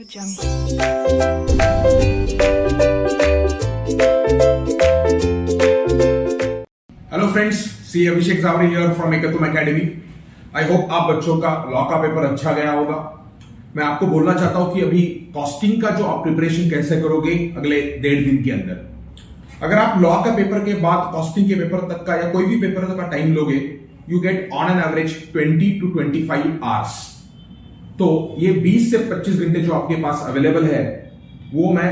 Hello friends, सी Abhishek Jaware here from Ektum Academy. I hope आप बच्चों का लॉ का पेपर अच्छा गया होगा। मैं आपको बोलना चाहता हूं कि अभी कॉस्टिंग का जो आप प्रिपरेशन कैसे करोगे अगले 1.5 दिन के अंदर। अगर आप लॉ का पेपर के बाद कॉस्टिंग के पेपर तक का या कोई भी पेपर तक का टाइम लोगे, you get on an average 20 to 25 hours. तो ये 20 से 25 घंटे जो आपके पास अवेलेबल है वो मैं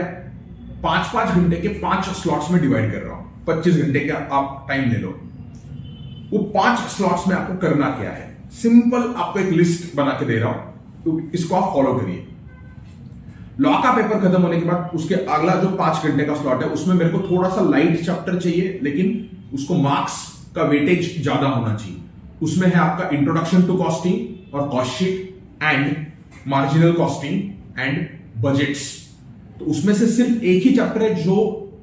5-5 घंटे के 5 स्लॉट्स में डिवाइड कर रहा हूं। 25 घंटे का आप टाइम ले लो। वो 5 स्लॉट्स में आपको करना क्या है, सिंपल आपको एक लिस्ट बना के दे रहा हूं, तो इसको आप फॉलो करिए। लॉ का पेपर खत्म होने के बाद उसके अगला जो 5 घंटे का स्लॉट है उसमें मेरे को थोड़ा सा लाइट चैप्टर चाहिए, लेकिन उसको मार्क्स का वेटेज ज्यादा होना चाहिए। उसमें है आपका इंट्रोडक्शन टू कॉस्टिंग और cost sheet and marginal costing and budgets. तो उसमें से सिर्फ एक ही चैप्टर है जो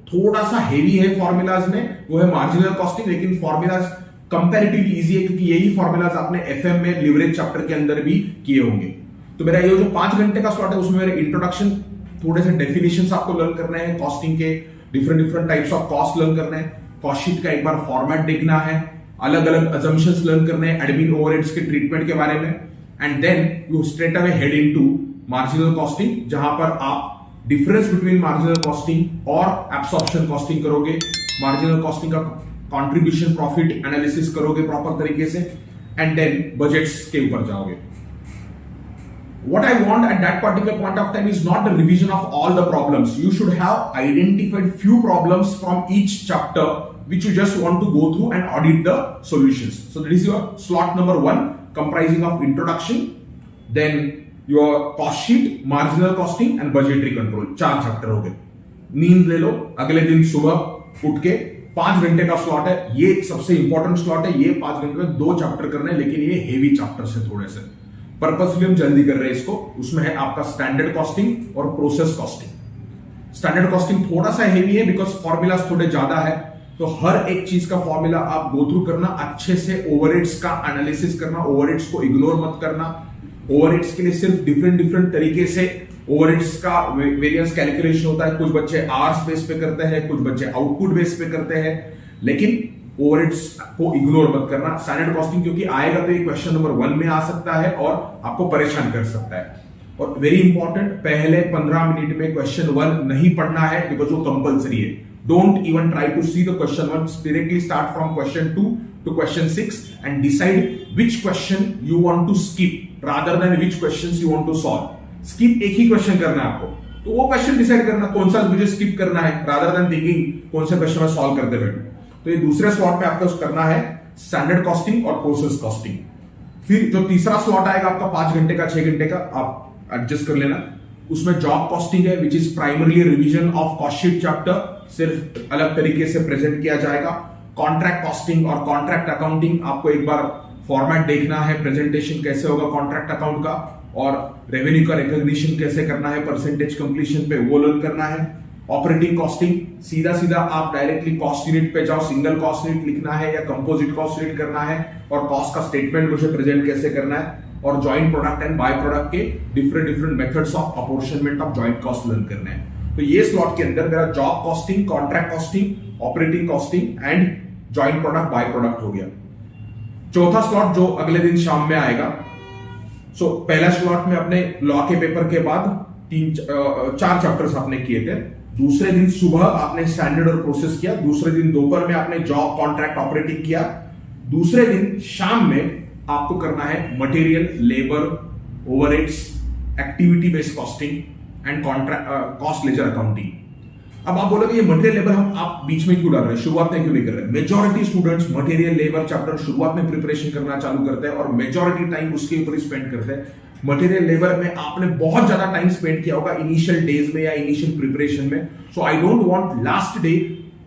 थोड़ा सा हेवी है फॉर्मूलाज में, वो है मार्जिनल कॉस्टिंग। लेकिन फॉर्मूलाज कंपैरेटिवली इजी है क्योंकि यही फॉर्मूलाज आपने एफएम में लिवरेज चैप्टर के अंदर भी किए होंगे। तो मेरा ये जो 5 घंटे का स्लॉट है उसमें मेरे इंट्रोडक्शन, थोड़े से डेफिनेशंस आपको लर्न करने हैं, कॉस्टिंग के different types of cost learn करना है, कॉस्ट शीट का एक बार फॉर्मेट देखना है, अलग अलग अजम्पशंस लर्न करने हैं एडमिन ओवरहेड्स के ट्रीटमेंट के बारे में, and then you straight away head into marginal costing, जहां पर आप डिफरेंस बिटवीन मार्जिनल कॉस्टिंग और एब्सॉर्प्शन कॉस्टिंग करोगे। मार्जिनल कॉस्टिंग का कंट्रीब्यूशन प्रॉफिट एनालिसिस करोगे प्रॉपर तरीके से, एंड देन बजट्स के ऊपर जाओगे। What I want at that particular point of time is not the revision of all the problems. You should have identified few problems from each chapter which you just want to go through and audit the solutions. So that is your slot number 1, comprising of introduction, then your cost sheet, marginal costing and budgetary control। 4 chapter हो गए। नींद ले लो, अगले दिन सुबह उठ के 5 घंटे का स्लॉट है, ये सबसे इंपॉर्टेंट स्लॉट है। ये 5 घंटे में 2 चैप्टर करने हैं, लेकिन ये हेवी चैप्टर है थोड़े से, पर्पसफुली हम जल्दी कर रहे हैं इसको। उसमें है आपका स्टैंडर्ड कॉस्टिंग और प्रोसेस कॉस्टिंग। स्टैंडर्ड कॉस्टिंग थोड़ा सा हेवी है बिकॉज फॉर्मूलाज थोड़े ज्यादा है, तो हर एक चीज का फॉर्मूला आप गो थ्रू करना, अच्छे से ओवरहेड्स का एनालिसिस करना, ओवरहेड्स को इग्नोर मत करना। ओवरहेड्स के लिए सिर्फ डिफरेंट तरीके से ओवरहेड्स का वेरिएंस कैलकुलेशन होता है। कुछ बच्चे आवर्स बेस पे करते हैं, कुछ बच्चे आउटपुट बेस पे करते हैं, लेकिन ओवरहेड्स को इग्नोर मत करना। स्टैंडर्ड कॉस्टिंग क्योंकि आएगा तो ये क्वेश्चन नंबर 1 में आ सकता है और आपको परेशान कर सकता है। और वेरी इंपॉर्टेंट, पहले 15 मिनट में क्वेश्चन 1 नहीं पढ़ना है बिकॉज वो कंपलसरी है। Don't even try to see the question 1, directly start from question 2 to question 6 and decide which question you want to skip rather than which questions you want to solve। skip एक ही question करना है आपको, तो वो question decide करना कौन सा मुझे स्किप करना है rather than thinking कौन से क्वेश्चन में सॉल्व करते बैठो। तो ये दूसरे स्लॉट पे आपको करना है स्टैंडर्ड कॉस्टिंग और प्रोसेस कॉस्टिंग। फिर जो तीसरा स्लॉट आएगा आपका 5 घंटे का 6 घंटे का, आप एडजस्ट कर लेना। उसमें जॉब कॉस्टिंग है which is primarily revision of cost sheet chapter, सिर्फ अलग तरीके से प्रेजेंट किया जाएगा। कॉन्ट्रैक्ट कॉस्टिंग और कॉन्ट्रैक्ट अकाउंटिंग, आपको एक बार फॉर्मेट देखना है, प्रेजेंटेशन कैसे होगा कॉन्ट्रैक्ट अकाउंट का, और रेवेन्यू का रिकॉग्निशन कैसे करना है परसेंटेज कंप्लीशन पे, वो लर्न करना है। ऑपरेटिंग कॉस्टिंग, सीधा आप डायरेक्टली कॉस्ट यूनिट पे जाओ, सिंगल कॉस्ट यूनिट लिखना है या कंपोजिट कॉस्ट यूनिट करना है, और कॉस्ट का स्टेटमेंट मुझे प्रेजेंट कैसे करना है, और joint product and by product के different methods of apportionment of joint cost learn करना है। तो ये स्लॉट के अंदर मेरा job costing, contract costing, operating costing and joint product by product हो गया। चौथा स्लॉट जो अगले दिन शाम में आएगा, सो पहला स्लॉट में अपने लॉ के पेपर के बाद 4 चैप्टर्स आपने किए थे। दूसरे दिन सुबह आपने स्टैंडर्ड और प्रोसेस किया, दूसरे दिन दोपहर में आपने जॉब, कॉन्ट्रैक्ट, ऑपरेटिंग किया, दूसरे दिन शाम में आपको करना है material, labour, overheads, activity based costing and cost ledger accounting. अब आप बोलोगे ये मटेरियल लेबर आप बीच में क्यों डाल रहे हैं, शुरुआत में क्यों नहीं कर रहे हैं? Majority students material labour chapter शुरुआत में प्रिपरेशन करना चालू करते हैं और मेजॉरिटी टाइम उसके ऊपर ही स्पेंड करते हैं। मटेरियल लेबर में आपने बहुत ज्यादा टाइम स्पेंड किया होगा इनिशियल डेज में या इनिशियल प्रिपरेशन में, so I don't want last day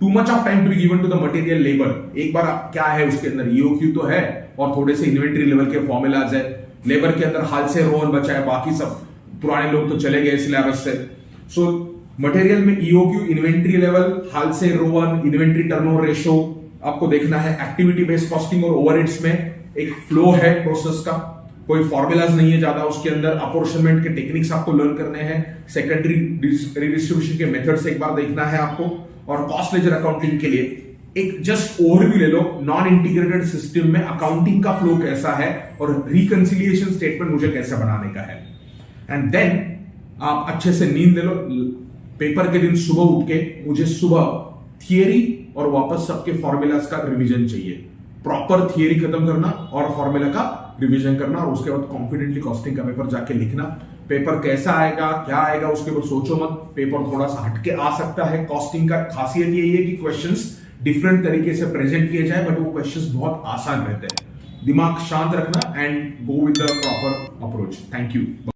too much of time to be given to the material labour. एक बार क्या है उसके अंदर ईओक्यू तो है और थोड़े से इन्वेंट्री लेवल के फॉर्मूलाज है। लेबर के अंदर हाल से रोहन बचा है, बाकी सब पुराने लोग तो चले गए सिलेबस से। सो मटेरियल में ईओक्यू, इन्वेंट्री लेवल, हाल से रोहन, इन्वेंट्री टर्नओवर रेशो आपको देखना है। एक्टिविटी बेस्ड कॉस्टिंग और ओवरहेड्स में एक फ्लो है प्रोसेस का, कोई फॉर्मूलाज नहीं है ज्यादा उसके अंदर, अपॉर्शनमेंट के टेक्निक्स आपको लर्न करने हैं, सेकेंडरी रिडिस्ट्रीब्यूशन के मेथड्स एक बार देखना है आपको, और कॉस्ट लेजर अकाउंटिंग के लिए एक जस्ट ओवरव्यू ले लो, नॉन इंटीग्रेटेड सिस्टम में अकाउंटिंग का फ्लो कैसा है और रिकंसिलिएशन स्टेटमेंट मुझे कैसे बनाने का है। एंड देन आप अच्छे से नींद ले लो, पेपर के दिन सुबह उठ के मुझे सुबह थियरी और वापस सबके फॉर्मूलाज का रिवीजन चाहिए, प्रॉपर थियरी खत्म करना और फॉर्मूला का रिवीजन करना, और उसके बाद कॉन्फिडेंटली कॉस्टिंग का पेपर जाके लिखना। पेपर कैसा आएगा क्या आएगा उसके ऊपर सोचो मत, पेपर थोड़ा सा हटके आ सकता है। कॉस्टिंग का खासियत यही है कि क्वेश्चंस डिफरेंट तरीके से प्रेजेंट किए जाए, बट वो क्वेश्चंस बहुत आसान रहते हैं। दिमाग शांत रखना and go with the proper approach. Thank you.